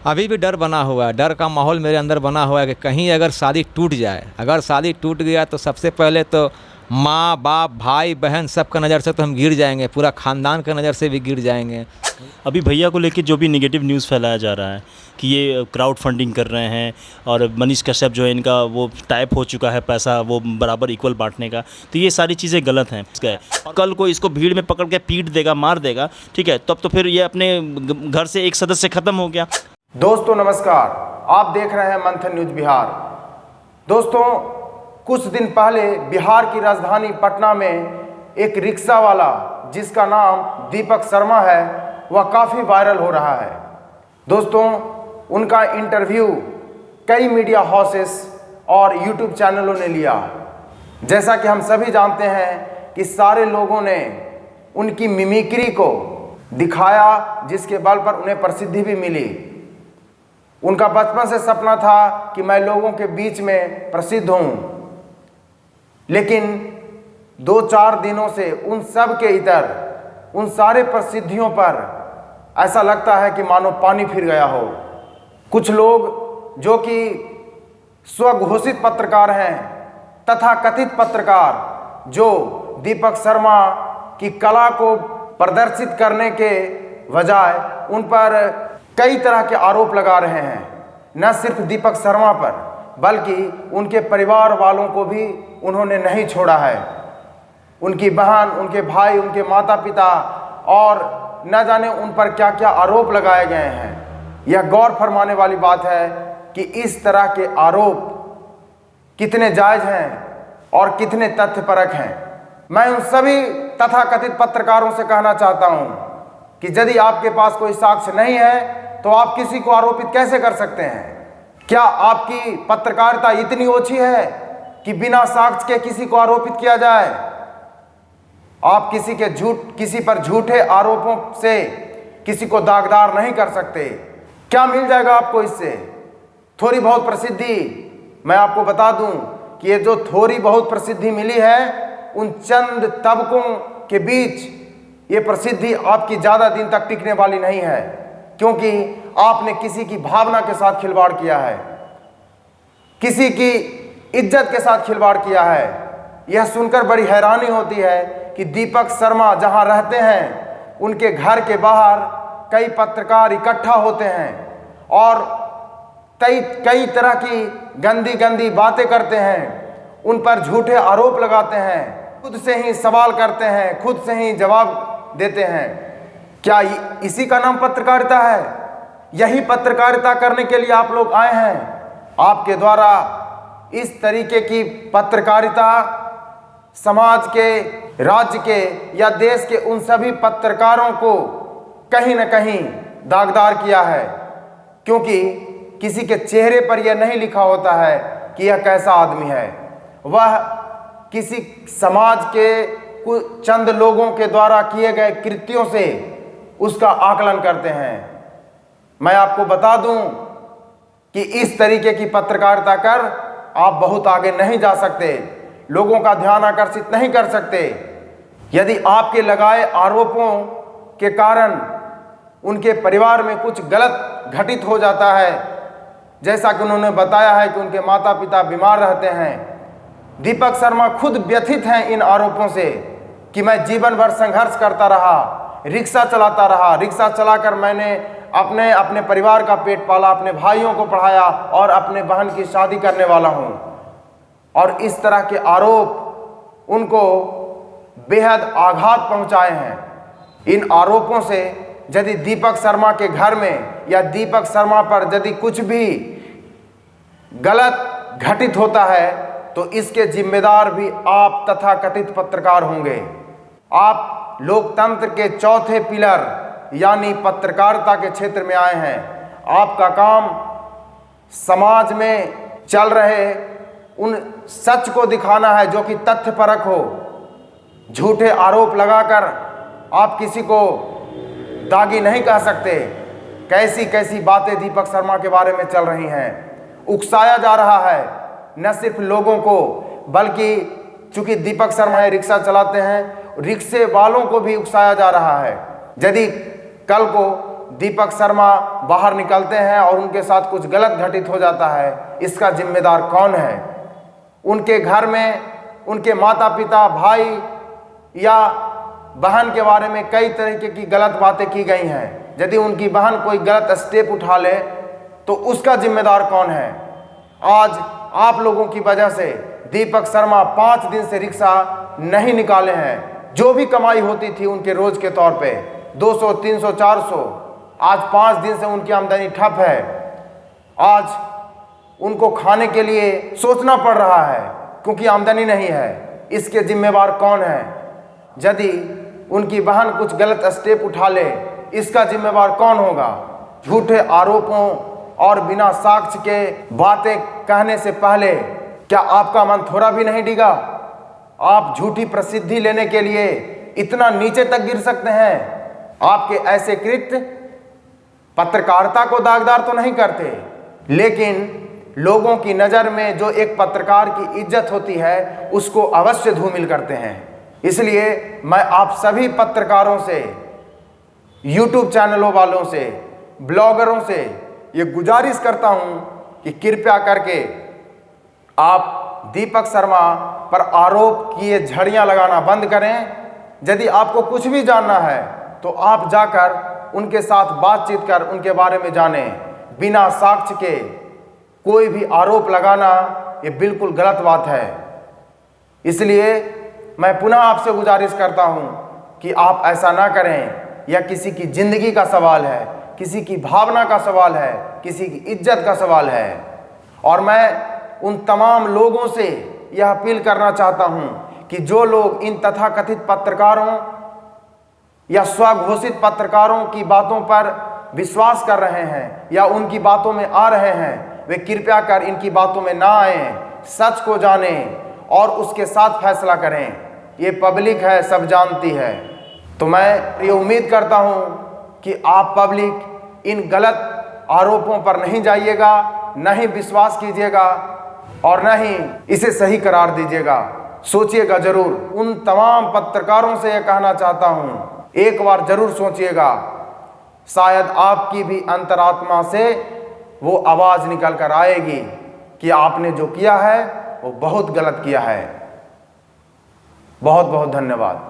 अभी भी डर बना हुआ है, डर का माहौल मेरे अंदर बना हुआ है कि कहीं अगर शादी टूट जाए, अगर शादी टूट गया तो सबसे पहले तो माँ बाप भाई बहन सबका नज़र से तो हम गिर जाएंगे, पूरा ख़ानदान का नज़र से भी गिर जाएंगे। अभी भैया को लेके जो भी नेगेटिव न्यूज़ फैलाया जा रहा है कि ये क्राउड फंडिंग कर रहे हैं और मनीष कश्यप जो है इनका वो टाइप हो चुका है पैसा वो बराबर इक्वल बांटने का, तो ये सारी चीज़ें गलत हैं। कल को इसको भीड़ में पकड़ के पीट देगा, मार देगा, ठीक है, तब तो फिर ये अपने घर से एक सदस्य ख़त्म हो गया। दोस्तों नमस्कार, आप देख रहे हैं मंथन न्यूज बिहार। दोस्तों कुछ दिन पहले बिहार की राजधानी पटना में एक रिक्शा वाला जिसका नाम दीपक शर्मा है वह काफ़ी वायरल हो रहा है। दोस्तों उनका इंटरव्यू कई मीडिया हाउसेस और यूट्यूब चैनलों ने लिया। जैसा कि हम सभी जानते हैं कि सारे लोगों ने उनकी मिमिक्री को दिखाया जिसके बल पर उन्हें प्रसिद्धि भी मिली। उनका बचपन से सपना था कि मैं लोगों के बीच में प्रसिद्ध हूँ, लेकिन 2-4 दिनों से उन सब के इतर उन सारे प्रसिद्धियों पर ऐसा लगता है कि मानो पानी फिर गया हो। कुछ लोग जो कि स्वघोषित पत्रकार हैं तथा कथित पत्रकार जो दीपक शर्मा की कला को प्रदर्शित करने के बजाय उन पर कई तरह के आरोप लगा रहे हैं। न सिर्फ दीपक शर्मा पर बल्कि उनके परिवार वालों को भी उन्होंने नहीं छोड़ा है। उनकी बहन, उनके भाई, उनके माता पिता और न जाने उन पर क्या क्या आरोप लगाए गए हैं। यह गौर फरमाने वाली बात है कि इस तरह के आरोप कितने जायज़ हैं और कितने तथ्यपरक हैं। मैं उन सभी तथाकथित पत्रकारों से कहना चाहता हूं कि यदि आपके पास कोई साक्ष्य नहीं है तो आप किसी को आरोपित कैसे कर सकते हैं? क्या आपकी पत्रकारिता इतनी ओछी है कि बिना साक्ष्य के किसी को आरोपित किया जाए? आप किसी पर झूठे आरोपों से किसी को दागदार नहीं कर सकते। क्या मिल जाएगा आपको इससे? थोड़ी बहुत प्रसिद्धि। मैं आपको बता दूं कि ये जो थोड़ी बहुत प्रसिद्धि मिली है उन चंद तबकों के बीच ये प्रसिद्धि आपकी ज़्यादा दिन तक टिकने वाली नहीं है, क्योंकि आपने किसी की भावना के साथ खिलवाड़ किया है, किसी की इज्जत के साथ खिलवाड़ किया है। यह सुनकर बड़ी हैरानी होती है कि दीपक शर्मा जहां रहते हैं उनके घर के बाहर कई पत्रकार इकट्ठा होते हैं और कई तरह की गंदी गंदी बातें करते हैं, उन पर झूठे आरोप लगाते हैं, खुद से ही सवाल करते हैं, खुद से ही जवाब देते हैं। क्या इसी का नाम पत्रकारिता है? यही पत्रकारिता करने के लिए आप लोग आए हैं? आपके द्वारा इस तरीके की पत्रकारिता समाज के, राज्य के या देश के उन सभी पत्रकारों को कहीं न कहीं दागदार किया है, क्योंकि किसी के चेहरे पर यह नहीं लिखा होता है कि यह कैसा आदमी है। वह किसी समाज के कुछ चंद लोगों के द्वारा किए गए कृत्यों से उसका आकलन करते हैं। मैं आपको बता दूं कि इस तरीके की पत्रकारिता कर आप बहुत आगे नहीं जा सकते, लोगों का ध्यान आकर्षित नहीं कर सकते। यदि आपके लगाए आरोपों के कारण उनके परिवार में कुछ गलत घटित हो जाता है, जैसा कि उन्होंने बताया है कि उनके माता पिता बीमार रहते हैं, दीपक शर्मा खुद व्यथित हैं इन आरोपों से कि मैं जीवन भर संघर्ष करता रहा, रिक्शा चलाता रहा, रिक्शा चलाकर मैंने अपने परिवार का पेट पाला, अपने भाइयों को पढ़ाया और अपने बहन की शादी करने वाला हूं। और इस तरह के आरोप उनको बेहद आघात पहुंचाए हैं। इन आरोपों से यदि दीपक शर्मा के घर में या दीपक शर्मा पर यदि कुछ भी गलत घटित होता है तो इसके जिम्मेदार भी आप तथाकथित पत्रकार होंगे। आप लोकतंत्र के चौथे पिलर यानी पत्रकारिता के क्षेत्र में आए हैं। आपका काम समाज में चल रहे उन सच को दिखाना है जो कि तथ्यपरक हो। झूठे आरोप लगाकर आप किसी को दागी नहीं कह सकते। कैसी कैसी बातें दीपक शर्मा के बारे में चल रही हैं, उकसाया जा रहा है न सिर्फ लोगों को बल्कि चूंकि दीपक शर्मा रिक्शा चलाते हैं, रिक्शे वालों को भी उकसाया जा रहा है। यदि कल को दीपक शर्मा बाहर निकलते हैं और उनके साथ कुछ गलत घटित हो जाता है, इसका जिम्मेदार कौन है? उनके घर में उनके माता पिता, भाई या बहन के बारे में कई तरीके की गलत बातें की गई हैं। यदि उनकी बहन कोई गलत स्टेप उठा ले तो उसका जिम्मेदार कौन है? आज आप लोगों की वजह से दीपक शर्मा 5 दिन से रिक्शा नहीं निकाले हैं। जो भी कमाई होती थी उनके रोज के तौर पे 200, 300, 400, आज 5 दिन से उनकी आमदनी ठप है। आज उनको खाने के लिए सोचना पड़ रहा है क्योंकि आमदनी नहीं है। इसके जिम्मेवार कौन है? यदि उनकी बहन कुछ गलत स्टेप उठा ले, इसका जिम्मेवार कौन होगा? झूठे आरोपों और बिना साक्ष्य के बातें कहने से पहले क्या आपका मन थोड़ा भी नहीं डिगा? आप झूठी प्रसिद्धि लेने के लिए इतना नीचे तक गिर सकते हैं? आपके ऐसे कृत्य पत्रकारिता को दागदार तो नहीं करते, लेकिन लोगों की नज़र में जो एक पत्रकार की इज्जत होती है उसको अवश्य धूमिल करते हैं। इसलिए मैं आप सभी पत्रकारों से, यूट्यूब चैनलों वालों से, ब्लॉगरों से ये गुजारिश करता हूं कि कृपया करके आप दीपक शर्मा पर आरोप किए झड़ियां लगाना बंद करें। यदि आपको कुछ भी जानना है तो आप जाकर उनके साथ बातचीत कर उनके बारे में जानें। बिना साक्ष्य के कोई भी आरोप लगाना ये बिल्कुल गलत बात है। इसलिए मैं पुनः आपसे गुजारिश करता हूं कि आप ऐसा ना करें। यह किसी की जिंदगी का सवाल है, किसी की भावना का सवाल है, किसी की इज्जत का सवाल है। और मैं उन तमाम लोगों से यह अपील करना चाहता हूं कि जो लोग इन तथाकथित पत्रकारों या स्वघोषित पत्रकारों की बातों पर विश्वास कर रहे हैं या उनकी बातों में आ रहे हैं, वे कृपया कर इनकी बातों में ना आएं, सच को जानें और उसके साथ फैसला करें। ये पब्लिक है, सब जानती है। तो मैं ये उम्मीद करता हूं कि आप पब्लिक इन गलत आरोपों पर नहीं जाइएगा, न ही विश्वास कीजिएगा और न ही इसे सही करार दीजिएगा। सोचिएगा जरूर। उन तमाम पत्रकारों से यह कहना चाहता हूं, एक बार जरूर सोचिएगा। शायद आपकी भी अंतरात्मा से वो आवाज निकल कर आएगी कि आपने जो किया है वो बहुत गलत किया है। बहुत बहुत धन्यवाद।